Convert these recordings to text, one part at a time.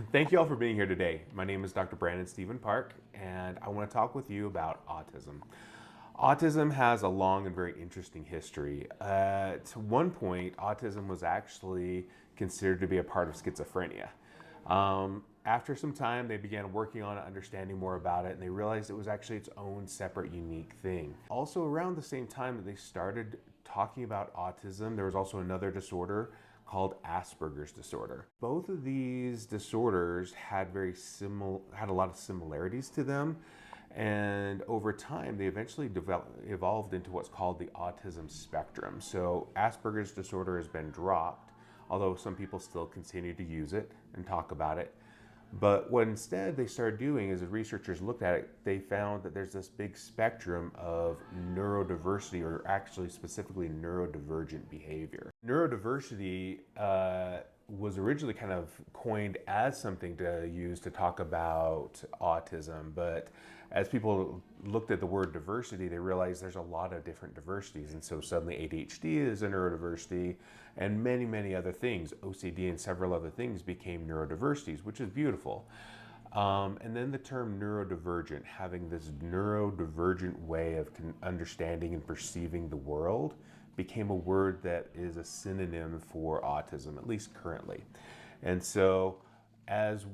Thank you all for being here today. My name is Dr. Brandon Stephen Park, and I want to talk with you about autism. Autism has a long and very interesting history. At one point, autism was actually considered to be a part of schizophrenia. After some time, they began working on it, understanding more about it, and they realized it was actually its own separate, unique thing. Also, around the same time that they started talking about autism, there was also another disorder called Asperger's disorder. Both of these disorders had had a lot of similarities to them, and over time they eventually evolved into what's called the autism spectrum. So Asperger's disorder has been dropped, although some people still continue to use it and talk about it. But what instead they started doing is, as researchers looked at it, they found that there's this big spectrum of neurodiversity, or actually specifically neurodivergent behavior. Neurodiversity was originally kind of coined as something to use to talk about autism, but as people looked at the word diversity, they realized there's a lot of different diversities, and so suddenly ADHD is a neurodiversity, and many, many other things, OCD and several other things, became neurodiversities, which is beautiful. And then the term neurodivergent, having this neurodivergent way of understanding and perceiving the world, became a word that is a synonym for autism, at least currently. And so as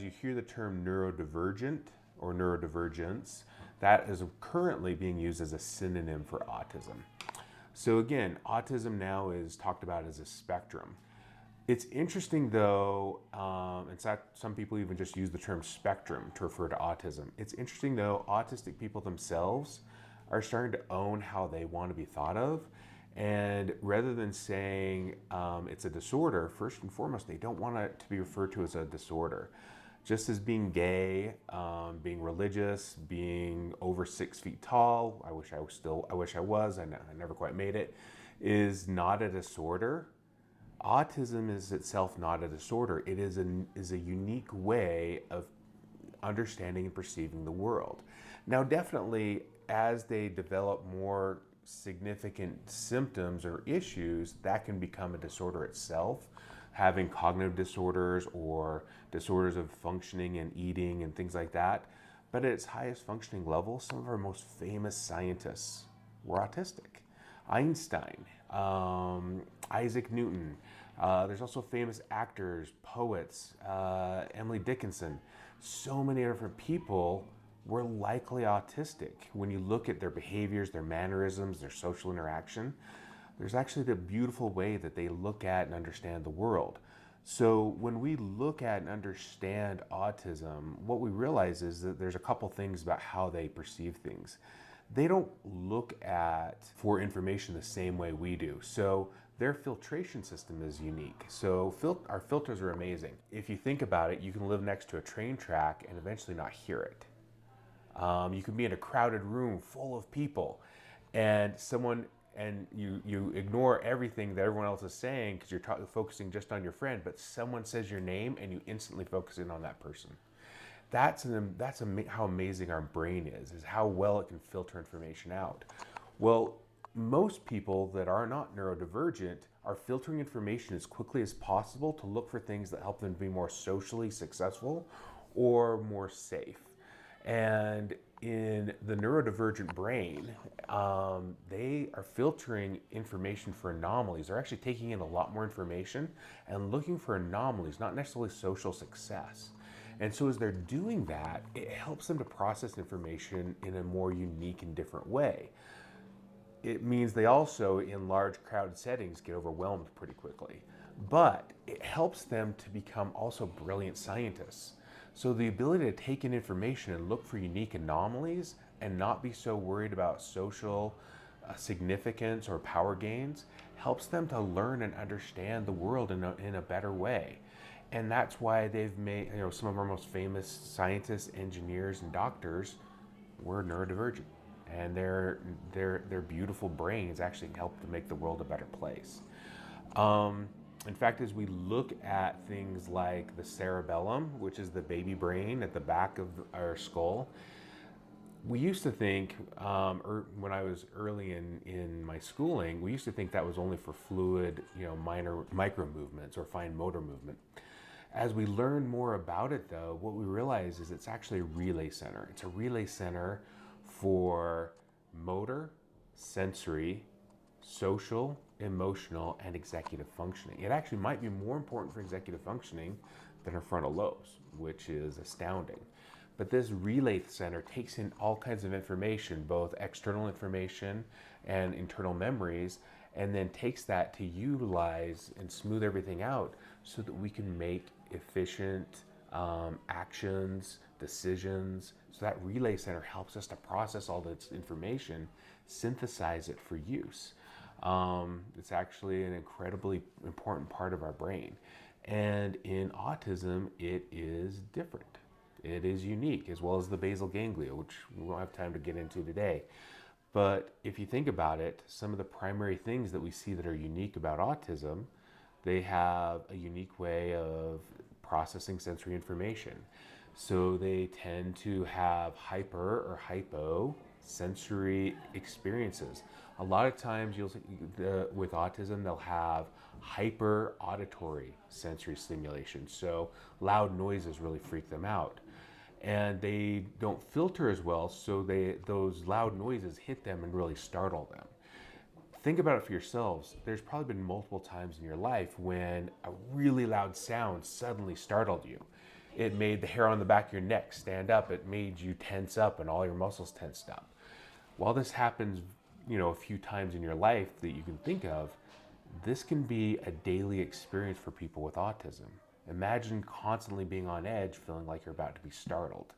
you hear the term neurodivergent or neurodivergence, that is currently being used as a synonym for autism. So again, autism now is talked about as a spectrum. It's interesting though, in fact, some people even just use the term spectrum to refer to autism. It's interesting though, autistic people themselves are starting to own how they want to be thought of. And rather than saying it's a disorder, first and foremost, they don't want it to be referred to as a disorder. Just as being gay, being religious, being over 6 feet tall, I wish I was, I never quite made it, is not a disorder. Autism is itself not a disorder. It is a unique way of understanding and perceiving the world. Now, definitely, as they develop more significant symptoms or issues, that can become a disorder itself, having cognitive disorders or disorders of functioning and eating and things like that. But at its highest functioning level, some of our most famous scientists were autistic. Einstein, Isaac Newton. There's also famous actors, poets, Emily Dickinson. So many different people were likely autistic. When you look at their behaviors, their mannerisms, their social interaction, there's actually the beautiful way that they look at and understand the world. So when we look at and understand autism, what we realize is that there's a couple things about how they perceive things. They don't look at for information the same way we do. So their filtration system is unique. So our filters are amazing. If you think about it, you can live next to a train track and eventually not hear it. You can be in a crowded room full of people and you ignore everything that everyone else is saying because you're focusing just on your friend, but someone says your name and you instantly focus in on that person. That's how amazing our brain is how well it can filter information out. Well, most people that are not neurodivergent are filtering information as quickly as possible to look for things that help them be more socially successful or more safe. And in the neurodivergent brain, they are filtering information for anomalies. They're actually taking in a lot more information and looking for anomalies, not necessarily social success. And so as they're doing that, it helps them to process information in a more unique and different way. It means they also, in large crowded settings, get overwhelmed pretty quickly. But it helps them to become also brilliant scientists. So the ability to take in information and look for unique anomalies and not be so worried about social significance or power gains helps them to learn and understand the world in a better way. And that's why they've made, some of our most famous scientists, engineers, and doctors were neurodivergent. And their beautiful brains actually help to make the world a better place. In fact, as we look at things like the cerebellum, which is the baby brain at the back of our skull, we used to think, when I was early in my schooling, we used to think that was only for fluid, minor micro movements or fine motor movement. As we learn more about it, though, what we realize is it's actually a relay center. It's a relay center for motor, sensory, social, emotional, and executive functioning. It actually might be more important for executive functioning than our frontal lobes, which is astounding. But this relay center takes in all kinds of information, both external information and internal memories, and then takes that to utilize and smooth everything out so that we can make efficient actions, decisions. So that relay center helps us to process all this information, synthesize it for use. It's actually an incredibly important part of our brain. And in autism, it is different. It is unique, as well as the basal ganglia, which we won't have time to get into today. But if you think about it, some of the primary things that we see that are unique about autism, they have a unique way of processing sensory information. So they tend to have hyper or hypo sensory experiences. A lot of times with autism, they'll have hyper auditory sensory stimulation. So loud noises really freak them out. And they don't filter as well, so those loud noises hit them and really startle them. Think about it for yourselves. There's probably been multiple times in your life when a really loud sound suddenly startled you. It made the hair on the back of your neck stand up. It made you tense up and all your muscles tensed up. While this happens, a few times in your life that you can think of, this can be a daily experience for people with autism. Imagine constantly being on edge, feeling like you're about to be startled.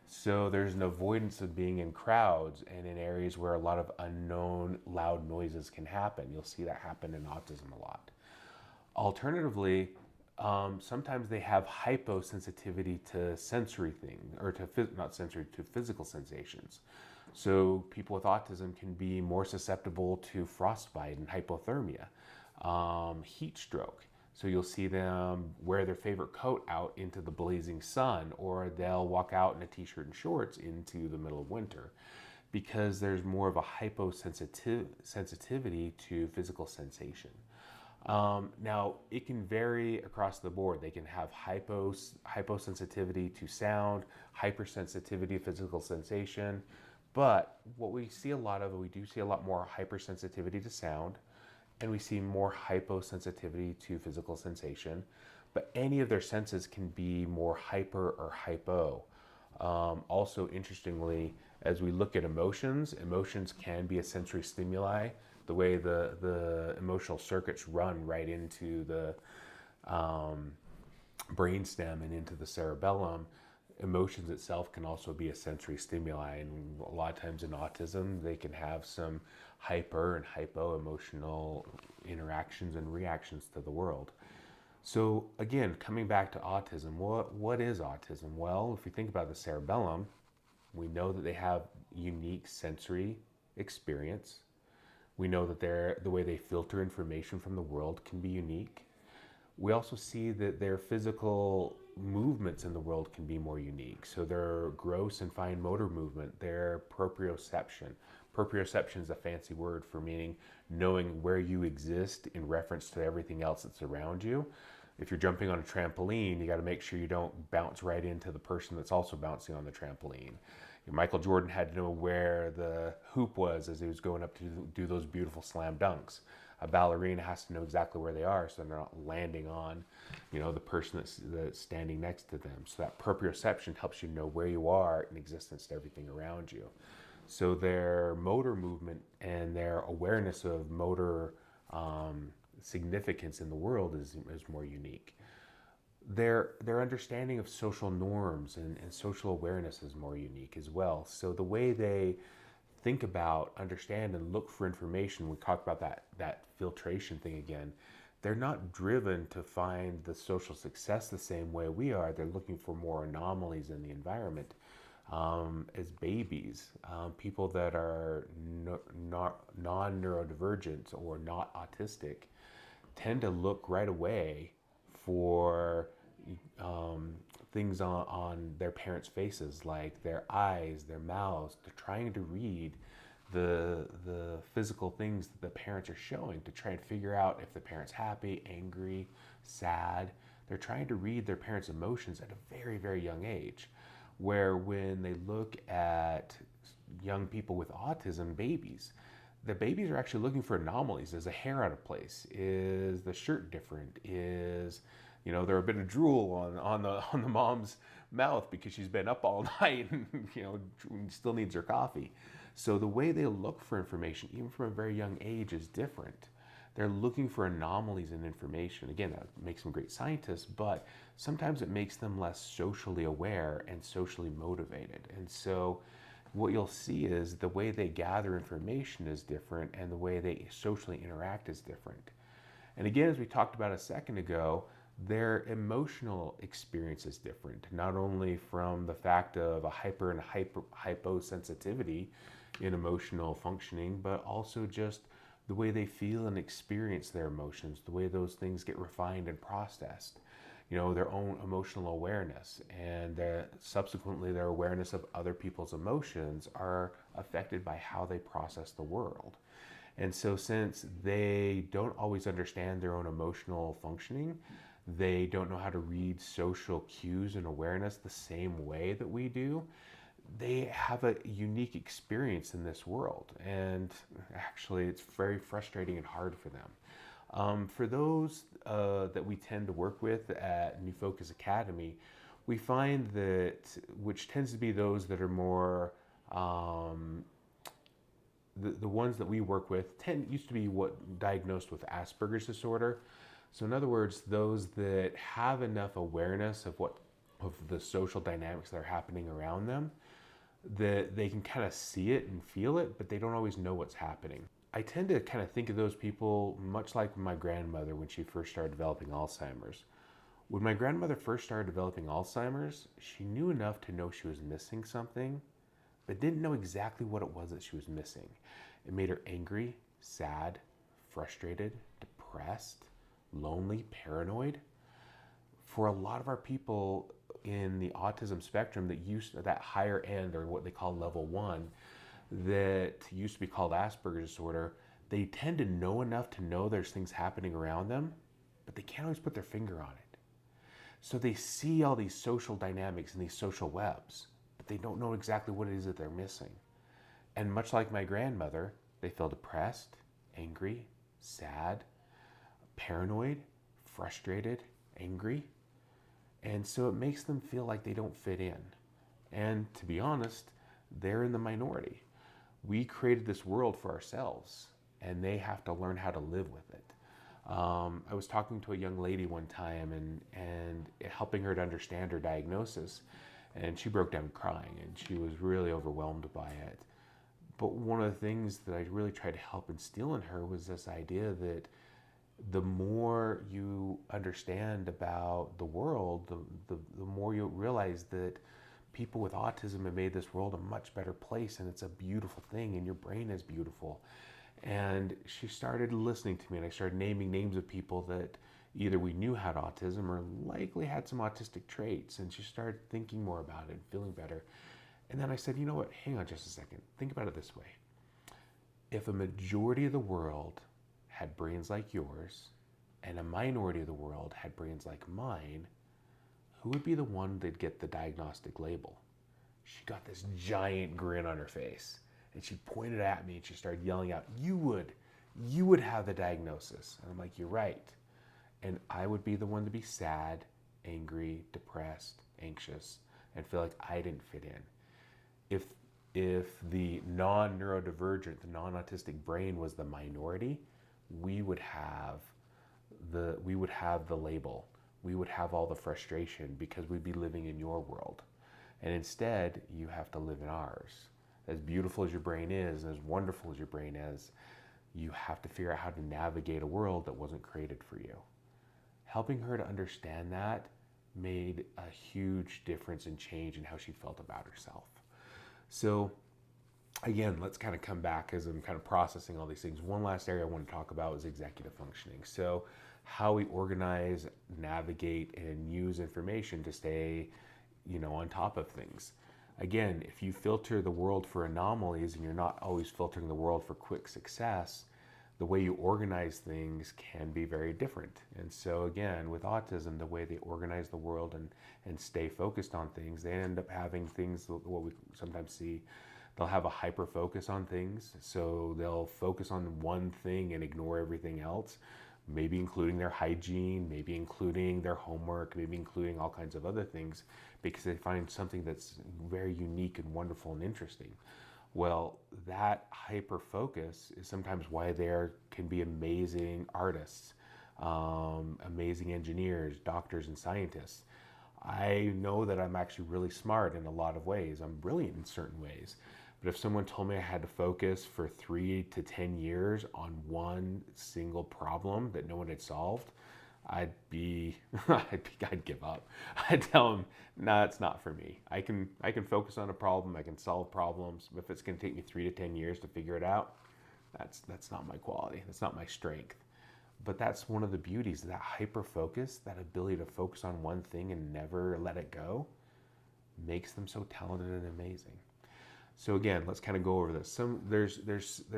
So there's an avoidance of being in crowds and in areas where a lot of unknown loud noises can happen. You'll see that happen in autism a lot. Alternatively, sometimes they have hyposensitivity to sensory things, or to physical sensations. So people with autism can be more susceptible to frostbite and hypothermia, heat stroke. So you'll see them wear their favorite coat out into the blazing sun, or they'll walk out in a t-shirt and shorts into the middle of winter because there's more of a hyposensitivity to physical sensation. Now, it can vary across the board. They can have hyposensitivity to sound, hypersensitivity to physical sensation, but what we see a lot of, we do see a lot more hypersensitivity to sound, and we see more hyposensitivity to physical sensation, but any of their senses can be more hyper or hypo. Also, interestingly, as we look at emotions can be a sensory stimuli. The way the emotional circuits run right into the brainstem and into the cerebellum, emotions itself can also be a sensory stimuli. And a lot of times in autism, they can have some hyper and hypo emotional interactions and reactions to the world. So again, coming back to autism, what is autism? Well, if you think about the cerebellum, we know that they have unique sensory experience. We know that the way they filter information from the world can be unique. We also see that their physical movements in the world can be more unique. So their gross and fine motor movement, their proprioception. Proprioception is a fancy word for meaning knowing where you exist in reference to everything else that's around you. If you're jumping on a trampoline, you got to make sure you don't bounce right into the person that's also bouncing on the trampoline. Michael Jordan had to know where the hoop was as he was going up to do those beautiful slam dunks. A ballerina has to know exactly where they are so they're not landing on, the person that's standing next to them. So that proprioception helps you know where you are in existence to everything around you. So their motor movement and their awareness of motor significance in the world is more unique. Their understanding of social norms and social awareness is more unique as well. So the way they think about, understand, and look for information, we talked about that filtration thing again, they're not driven to find the social success the same way we are. They're looking for more anomalies in the environment. As babies, people that are non-neurodivergent or not autistic tend to look right away for things on their parents' faces, like their eyes, their mouths. They're trying to read the physical things that the parents are showing to try and figure out if the parent's happy, angry, sad. They're trying to read their parents' emotions at a very, very young age. Where when they look at young people with autism, babies, the babies are actually looking for anomalies. Is the hair out of place? Is the shirt different? Is, there a bit of drool on the mom's mouth because she's been up all night and still needs her coffee. So the way they look for information, even from a very young age, is different. They're looking for anomalies in information. Again, that makes them great scientists, but sometimes it makes them less socially aware and socially motivated. And so what you'll see is the way they gather information is different and the way they socially interact is different. And again, as we talked about a second ago, their emotional experience is different, not only from the fact of a hyposensitivity in emotional functioning, but also just the way they feel and experience their emotions, the way those things get refined and processed, their own emotional awareness, and subsequently their awareness of other people's emotions are affected by how they process the world. And so since they don't always understand their own emotional functioning, they don't know how to read social cues and awareness the same way that we do, they have a unique experience in this world, and actually it's very frustrating and hard for them. For those that we tend to work with at New Focus Academy, we find that, which tends to be those that are more, the ones that we work with used to be diagnosed with Asperger's disorder. So in other words, those that have enough awareness of the social dynamics that are happening around them, that they can kind of see it and feel it, but they don't always know what's happening. I tend to kind of think of those people much like my grandmother when she first started developing Alzheimer's. When my grandmother first started developing Alzheimer's, she knew enough to know she was missing something, but didn't know exactly what it was that she was missing. It made her angry, sad, frustrated, depressed, lonely, paranoid. For a lot of our people in the autism spectrum that that higher end, or what they call level 1, that used to be called Asperger's disorder, they tend to know enough to know there's things happening around them, but they can't always put their finger on it. So they see all these social dynamics and these social webs, but they don't know exactly what it is that they're missing. And much like my grandmother, they feel depressed, angry, sad, paranoid, frustrated, angry. And so it makes them feel like they don't fit in. And to be honest, they're in the minority. We created this world for ourselves, and they have to learn how to live with it. I was talking to a young lady one time and helping her to understand her diagnosis, and she broke down crying, and she was really overwhelmed by it. But one of the things that I really tried to help instill in her was this idea that the more you understand about the world, the more you realize that people with autism have made this world a much better place, and it's a beautiful thing, and your brain is beautiful. And she started listening to me, and I started naming names of people that either we knew had autism or likely had some autistic traits, and she started thinking more about it and feeling better. And then I said, you know what, hang on just a second. Think about it this way. If a majority of the world had brains like yours and a minority of the world had brains like mine, who would be the one that'd get the diagnostic label? She got this giant grin on her face, and she pointed at me and she started yelling out, you would have the diagnosis. And I'm like, you're right. And I would be the one to be sad, angry, depressed, anxious, and feel like I didn't fit in. If the non-neurodivergent, the non-autistic brain was the minority, we would have the label. We would have all the frustration because we'd be living in your world. And instead, you have to live in ours. As beautiful as your brain is, and as wonderful as your brain is, you have to figure out how to navigate a world that wasn't created for you. Helping her to understand that made a huge difference and change in how she felt about herself. So again, let's kind of come back as I'm kind of processing all these things. One last area I want to talk about is executive functioning. So how we organize, navigate, and use information to stay, on top of things. Again, if you filter the world for anomalies and you're not always filtering the world for quick success, the way you organize things can be very different. And so again, with autism, the way they organize the world and stay focused on things, they end up having things, what we sometimes see, they'll have a hyper focus on things. So they'll focus on one thing and ignore everything else, maybe including their hygiene, maybe including their homework, maybe including all kinds of other things, because they find something that's very unique and wonderful and interesting. Well, that hyper focus is sometimes why there can be amazing artists, amazing engineers, doctors, and scientists. I know that I'm actually really smart in a lot of ways. I'm brilliant in certain ways. But if someone told me I had to focus for 3 to 10 years on one single problem that no one had solved, I'd be, I'd give up. I'd tell them, nah, it's not for me. I can focus on a problem. I can solve problems. But if it's going to take me 3 to 10 years to figure it out, that's not my quality. That's not my strength. But that's one of the beauties of that hyper focus, that ability to focus on one thing and never let it go, makes them so talented and amazing. So again, let's kind of go over this. There's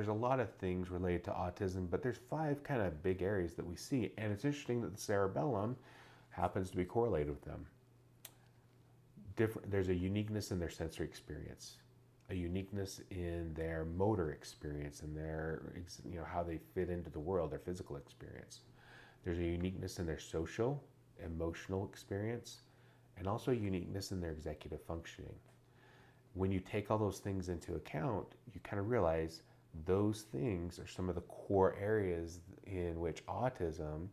a lot of things related to autism, but there's 5 kind of big areas that we see, and it's interesting that the cerebellum happens to be correlated with them. There's a uniqueness in their sensory experience, a uniqueness in their motor experience, and their how they fit into the world, their physical experience. There's a uniqueness in their social, emotional experience, and also a uniqueness in their executive functioning. When you take all those things into account, you kind of realize those things are some of the core areas in which autism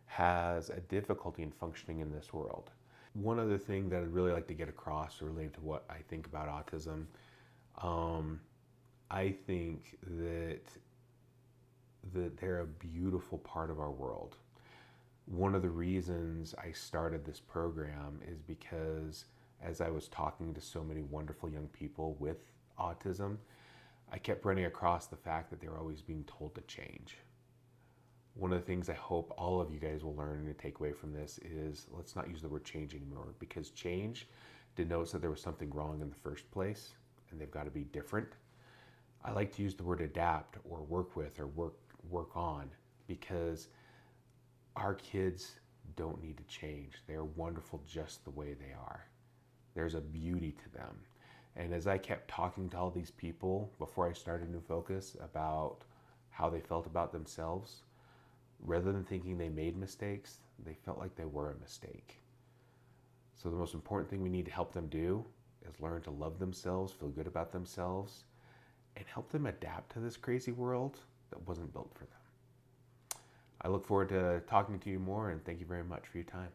has a difficulty in functioning in this world. One other thing that I'd really like to get across related to what I think about autism, I think that they're a beautiful part of our world. One of the reasons I started this program is because as I was talking to so many wonderful young people with autism, I kept running across the fact that they were always being told to change. One of the things I hope all of you guys will learn and take away from this is let's not use the word change anymore, because change denotes that there was something wrong in the first place and they've got to be different. I like to use the word adapt or work with or work on, because our kids don't need to change. They are wonderful just the way they are. There's a beauty to them. And as I kept talking to all these people before I started New Focus about how they felt about themselves, rather than thinking they made mistakes, they felt like they were a mistake. So the most important thing we need to help them do is learn to love themselves, feel good about themselves, and help them adapt to this crazy world that wasn't built for them. I look forward to talking to you more, and thank you very much for your time.